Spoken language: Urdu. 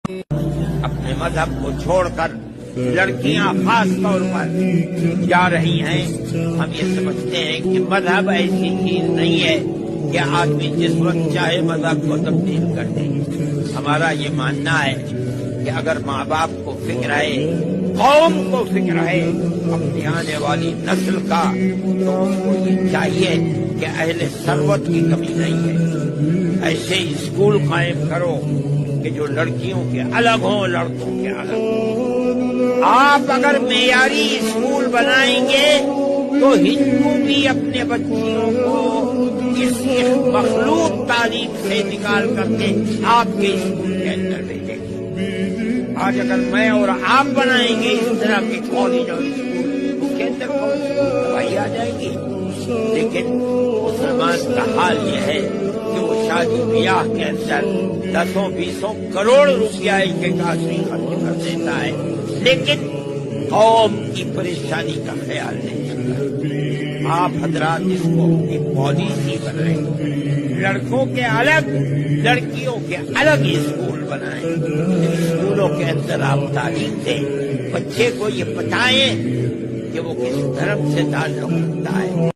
اپنے مذہب کو چھوڑ کر لڑکیاں خاص طور پر جا رہی ہیں. ہم یہ سمجھتے ہیں کہ مذہب ایسی چیز نہیں ہے کہ آدمی جس وقت چاہے مذہب کو تبدیل کر دے. ہمارا یہ ماننا ہے کہ اگر ماں باپ کو فکر ہے، قوم کو فکر ہے اپنی آنے والی نسل کا، تو ان کو یہ چاہیے کہ اہل ثروت کی کمی نہیں ہے. ایسے اسکول قائم کرو کہ جو لڑکیوں کے الگ ہوں، لڑکوں کے الگ ہوں. آپ اگر معیاری اسکول بنائیں گے تو ہندو بھی اپنے بچیوں کو اس مخلوط تعلیم سے نکال کر کے آپ کے اسکول کے اندر بھیجیں گے. آج اگر میں اور آپ بنائیں گے اس طرح کے کالج اور اسکول، اس کے اندر کون سی دوائی آ جائے گی. لیکن مسلمان کا حال یہ ہے کہ وہ شادی بیاہ کے اندر 10-20 کروڑ روپیہ ایک ایک آدمی خرچ کر دیتا ہے، لیکن قوم کی پریشانی کا خیال نہیں رکھتا. آپ حضرات اس کو ایک پالیسی بنائیں، لڑکوں کے الگ، لڑکیوں کے الگ اسکول بنائیں. اسکولوں کے اندر آپ تعلیم دیں، بچے کو یہ بتائیں کہ وہ کس دھرم سے تعلق رکھتا ہے.